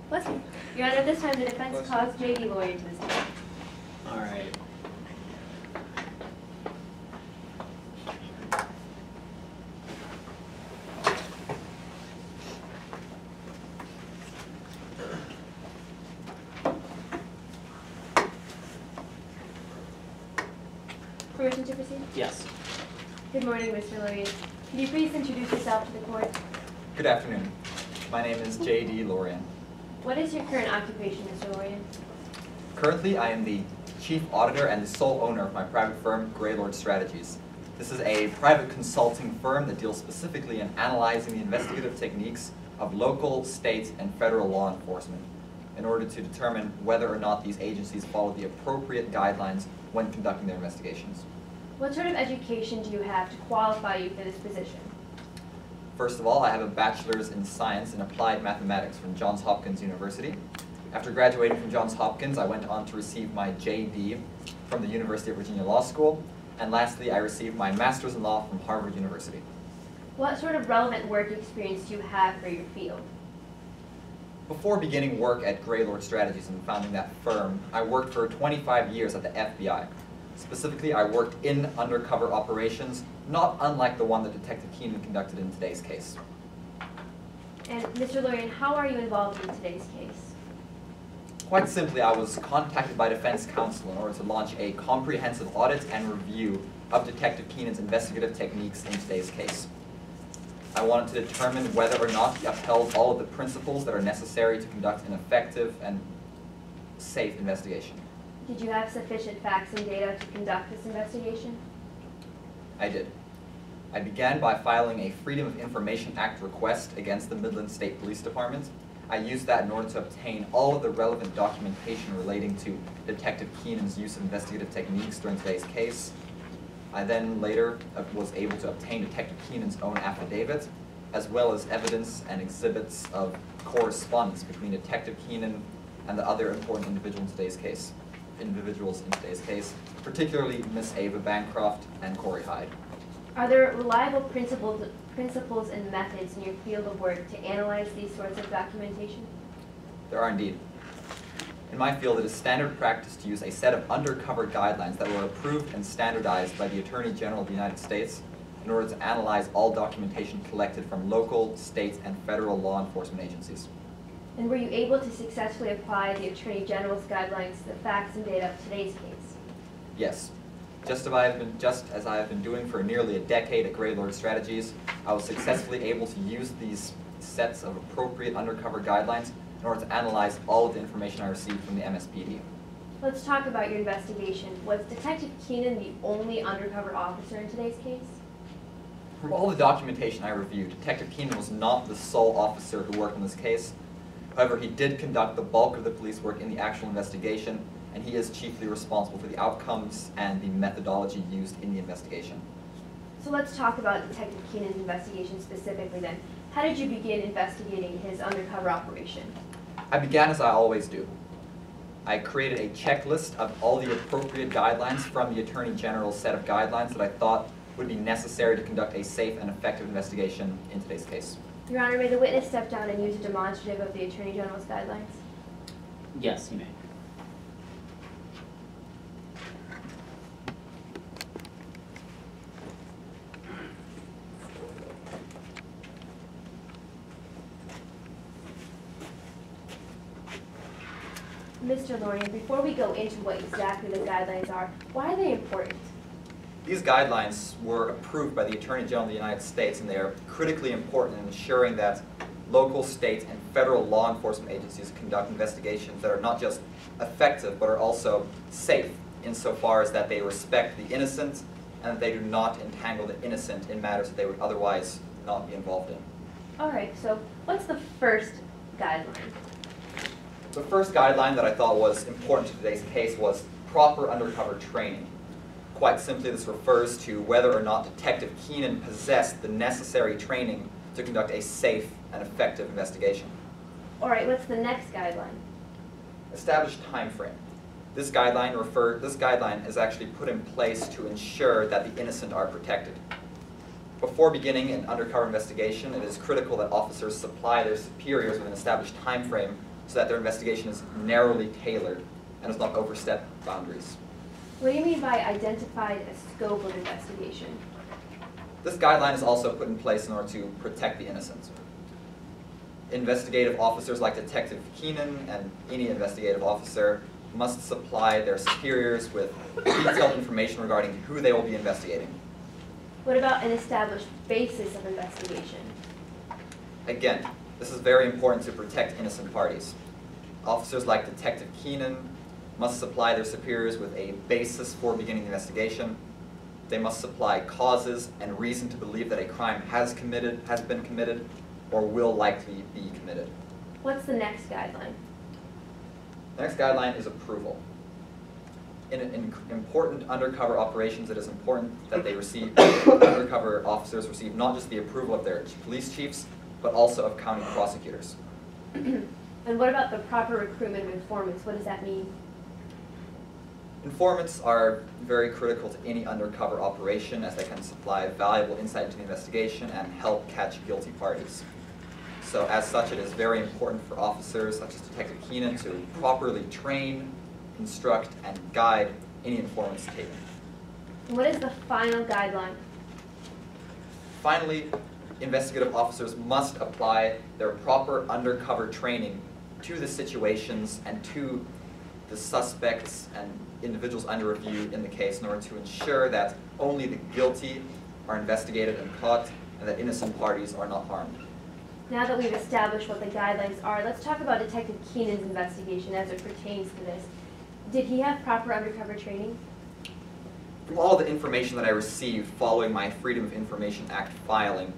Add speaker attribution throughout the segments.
Speaker 1: Bless you. Your Honor, this time the defense calls J.D. Lorien to the stand.
Speaker 2: All right.
Speaker 1: Permission to proceed?
Speaker 2: Yes.
Speaker 1: Good morning, Mr. Lorien. Can you please introduce yourself to the court?
Speaker 3: Good afternoon. My name is J.D. Lorien.
Speaker 1: What is your current occupation, Mr. Lorien?
Speaker 3: Currently, I am the chief auditor and the sole owner of my private firm, Greylord Strategies. This is a private consulting firm that deals specifically in analyzing the investigative techniques of local, state, and federal law enforcement in order to determine whether or not these agencies follow the appropriate guidelines when conducting their investigations.
Speaker 1: What sort of education do you have to qualify you for this position?
Speaker 3: First of all, I have a bachelor's in science and applied mathematics from Johns Hopkins University. After graduating from Johns Hopkins, I went on to receive my JD from the University of Virginia Law School. And lastly, I received my master's in law from Harvard University.
Speaker 1: What sort of relevant work experience do you have for your field?
Speaker 3: Before beginning work at Greylord Strategies and founding that firm, I worked for 25 years at the FBI. Specifically, I worked in undercover operations, not unlike the one that Detective Keenan conducted in today's case.
Speaker 1: And Mr. Lorien, how are you involved in today's case?
Speaker 3: Quite simply, I was contacted by defense counsel in order to launch a comprehensive audit and review of Detective Keenan's investigative techniques in today's case. I wanted to determine whether or not he upheld all of the principles that are necessary to conduct an effective and safe investigation.
Speaker 1: Did you have sufficient facts and data to conduct this investigation?
Speaker 3: I did. I began by filing a Freedom of Information Act request against the Midland State Police Department. I used that in order to obtain all of the relevant documentation relating to Detective Keenan's use of investigative techniques during today's case. I then later was able to obtain Detective Keenan's own affidavit, as well as evidence and exhibits of correspondence between Detective Keenan and the other important individuals in today's case, particularly Miss Ava Bancroft and Corey Hyde.
Speaker 1: Are there reliable principles and methods in your field of work to analyze these sorts of documentation?
Speaker 3: There are indeed. In my field, it is standard practice to use a set of undercover guidelines that were approved and standardized by the Attorney General of the United States in order to analyze all documentation collected from local, state, and federal law enforcement agencies.
Speaker 1: And were you able to successfully apply the Attorney General's guidelines to the facts and data of today's case?
Speaker 3: Yes. Just as I have been doing for nearly a decade at Greylord Strategies, I was successfully able to use these sets of appropriate undercover guidelines in order to analyze all of the information I received from the MSPD.
Speaker 1: Let's talk about your investigation. Was Detective Keenan the only undercover officer in today's case?
Speaker 3: From all the documentation I reviewed, Detective Keenan was not the sole officer who worked on this case. However, he did conduct the bulk of the police work in the actual investigation, and he is chiefly responsible for the outcomes and the methodology used in the investigation.
Speaker 1: So let's talk about Detective Keenan's investigation specifically then. How did you begin investigating his undercover operation?
Speaker 3: I began as I always do. I created a checklist of all the appropriate guidelines from the Attorney General's set of guidelines that I thought would be necessary to conduct a safe and effective investigation in today's case.
Speaker 1: Your Honor, may the witness step down and use a demonstrative of the Attorney General's guidelines?
Speaker 2: Yes, you may.
Speaker 1: Mr. Lorien, before we go into what exactly the guidelines are, why are they important?
Speaker 3: These guidelines were approved by the Attorney General of the United States, and they are critically important in ensuring that local, state, and federal law enforcement agencies conduct investigations that are not just effective, but are also safe, insofar as that they respect the innocent and that they do not entangle the innocent in matters that they would otherwise not be involved in.
Speaker 1: All right, so what's the first guideline?
Speaker 3: The first guideline that I thought was important to today's case was proper undercover training. Quite simply, this refers to whether or not Detective Keenan possessed the necessary training to conduct a safe and effective investigation.
Speaker 1: All right, what's the next guideline?
Speaker 3: Established time frame. This guideline is actually put in place to ensure that the innocent are protected. Before beginning an undercover investigation, it is critical that officers supply their superiors with an established time frame so that their investigation is narrowly tailored and does not overstep boundaries.
Speaker 1: What do you mean by identified a scope of investigation?
Speaker 3: This guideline is also put in place in order to protect the innocent. Investigative officers like Detective Keenan and any investigative officer must supply their superiors with detailed information regarding who they will be investigating.
Speaker 1: What about an established basis of investigation?
Speaker 3: Again, this is very important to protect innocent parties. Officers like Detective Keenan must supply their superiors with a basis for beginning the investigation. They must supply causes and reason to believe that a crime has been committed, or will likely be committed.
Speaker 1: What's the next guideline?
Speaker 3: The next guideline is approval. In important undercover operations, it is important that undercover officers receive not just the approval of their police chiefs, but also of county prosecutors.
Speaker 1: And what about the proper recruitment of informants? What does that mean?
Speaker 3: Informants are very critical to any undercover operation, as they can supply valuable insight into the investigation and help catch guilty parties. So as such, it is very important for officers such as Detective Keenan to properly train, instruct, and guide any informants taken.
Speaker 1: And what is the final guideline?
Speaker 3: Finally, investigative officers must apply their proper undercover training to the situations and to the suspects and individuals under review in the case in order to ensure that only the guilty are investigated and caught and that innocent parties are not harmed.
Speaker 1: Now that we've established what the guidelines are, let's talk about Detective Keenan's investigation as it pertains to this. Did he have proper undercover training?
Speaker 3: From all the information that I received following my Freedom of Information Act filing,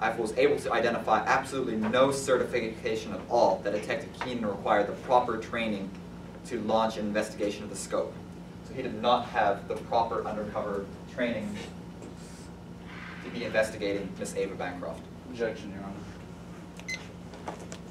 Speaker 3: I was able to identify absolutely no certification at all that Detective Keenan required the proper training to launch an investigation of the scope. So he did not have the proper undercover training to be investigating Miss Ava Bancroft.
Speaker 4: Objection, Your Honor.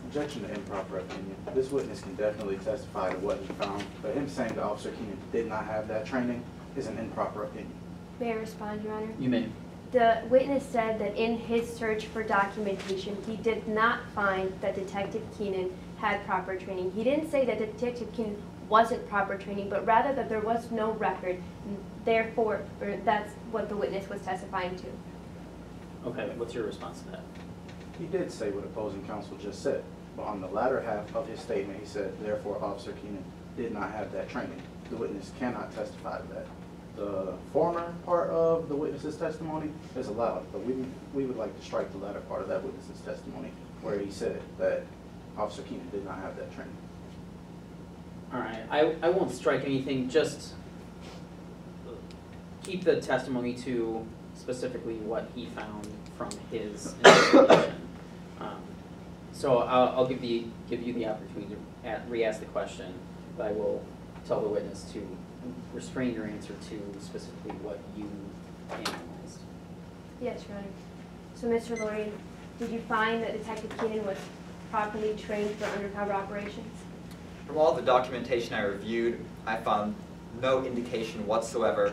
Speaker 4: Objection to improper opinion. This witness can definitely testify to what he found, but him saying that Officer Keenan did not have that training is an improper opinion.
Speaker 1: May I respond, Your Honor?
Speaker 2: You may.
Speaker 1: The witness said that in his search for documentation, he did not find that Detective Keenan had proper training. He didn't say that Detective Keenan wasn't proper training, but rather that there was no record, and therefore, that's what the witness was testifying to.
Speaker 2: Okay, what's your response to that?
Speaker 4: He did say what opposing counsel just said, but on the latter half of his statement, he said, therefore, Officer Keenan did not have that training. The witness cannot testify to that. The former part of the witness's testimony is allowed, but we would like to strike the latter part of that witness's testimony, where he said that Officer Keenan did not have that training.
Speaker 2: All right, I won't strike anything, just keep the testimony to specifically what he found from his investigation. So I'll give you the opportunity to re-ask the question, but I will tell the witness to restrain your answer to specifically what you analyzed.
Speaker 1: Yes, Your Honor. So, Mr. Lorien, did you find that Detective Keenan was properly trained for undercover operations?
Speaker 3: From all the documentation I reviewed, I found no indication whatsoever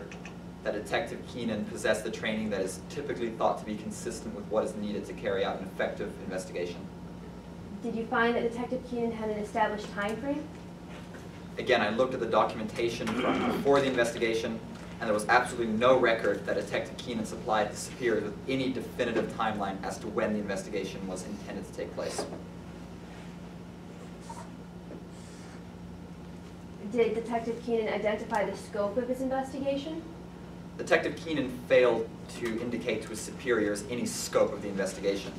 Speaker 3: that Detective Keenan possessed the training that is typically thought to be consistent with what is needed to carry out an effective investigation.
Speaker 1: Did you find that Detective Keenan had an established time frame?
Speaker 3: Again, I looked at the documentation from before the investigation, and there was absolutely no record that Detective Keenan supplied his superiors with any definitive timeline as to when the investigation was intended to take place.
Speaker 1: Did Detective Keenan identify the scope of his investigation?
Speaker 3: Detective Keenan failed to indicate to his superiors any scope of the investigation.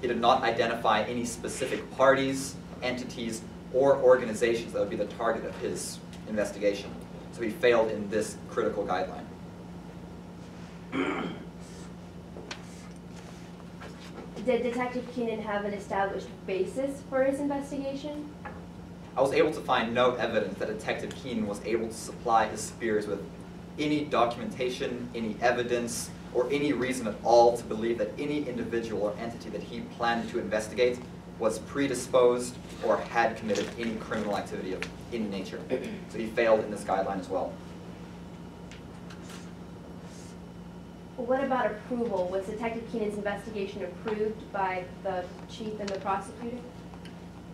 Speaker 3: He did not identify any specific parties, entities, or organizations that would be the target of his investigation. So he failed in this critical guideline.
Speaker 1: Did Detective Keenan have an established basis for his investigation?
Speaker 3: I was able to find no evidence that Detective Keenan was able to supply his superiors with any documentation, any evidence, or any reason at all to believe that any individual or entity that he planned to investigate was predisposed or had committed any criminal activity of any nature. So he failed in this guideline as well.
Speaker 1: What about approval? Was Detective Keenan's investigation approved by the chief and the prosecutor?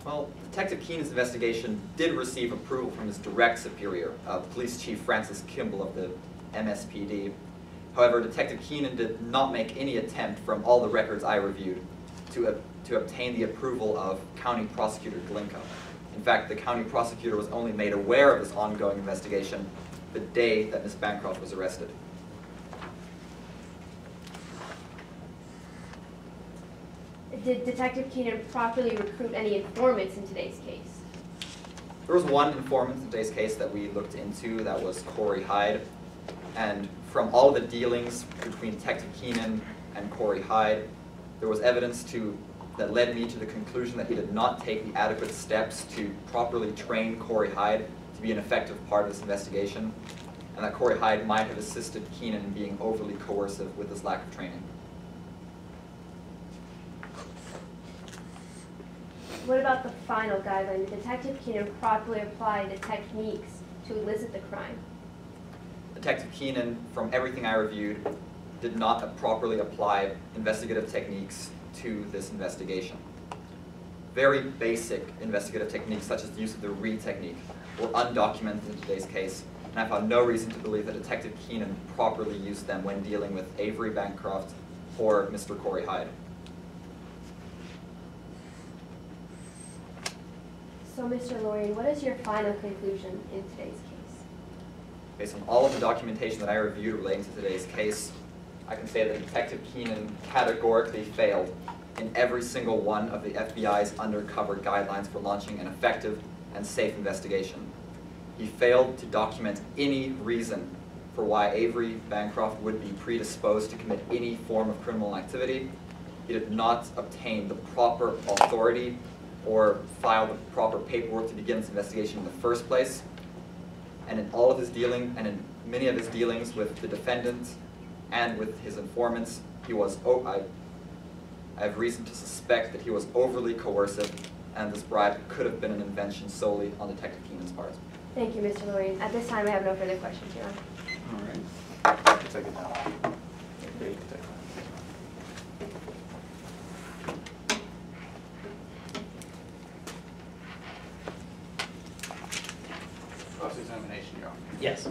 Speaker 3: Well, Detective Keenan's investigation did receive approval from his direct superior, Police Chief Francis Kimball of the MSPD. However, Detective Keenan did not make any attempt from all the records I reviewed to obtain the approval of County Prosecutor Glinko. In fact, the County Prosecutor was only made aware of this ongoing investigation the day that Ms. Bancroft was arrested.
Speaker 1: Did Detective Keenan properly recruit any informants in today's case?
Speaker 3: There was one informant in today's case that we looked into, that was Corey Hyde. And from all of the dealings between Detective Keenan and Corey Hyde, there was evidence that led me to the conclusion that he did not take the adequate steps to properly train Corey Hyde to be an effective part of this investigation, and that Corey Hyde might have assisted Keenan in being overly coercive with his lack of training.
Speaker 1: What about the final guideline? Did Detective Keenan properly apply the techniques to elicit the crime?
Speaker 3: Detective Keenan, from everything I reviewed, did not properly apply investigative techniques to this investigation. Very basic investigative techniques, such as the use of the Reed technique, were undocumented in today's case, and I found no reason to believe that Detective Keenan properly used them when dealing with Avery Bancroft or Mr. Corey Hyde.
Speaker 1: So, Mr. Lorien, what is your final conclusion in today's case?
Speaker 3: Based on all of the documentation that I reviewed relating to today's case, I can say that Detective Keenan categorically failed in every single one of the FBI's undercover guidelines for launching an effective and safe investigation. He failed to document any reason for why Avery Bancroft would be predisposed to commit any form of criminal activity. He did not obtain the proper authority or file the proper paperwork to begin this investigation in the first place. And in all of his dealing, and in many of his dealings with the defendant and with his informants, he was, I have reason to suspect that he was overly coercive, and this bribe could have been an invention solely on Detective Keenan's part.
Speaker 1: Thank you, Mr. Lorien. At this time, I have no further questions, Your Honor.
Speaker 4: All right. Take it down. Yeah, you can take it. Cross-examination, Your Honor.
Speaker 2: Yes.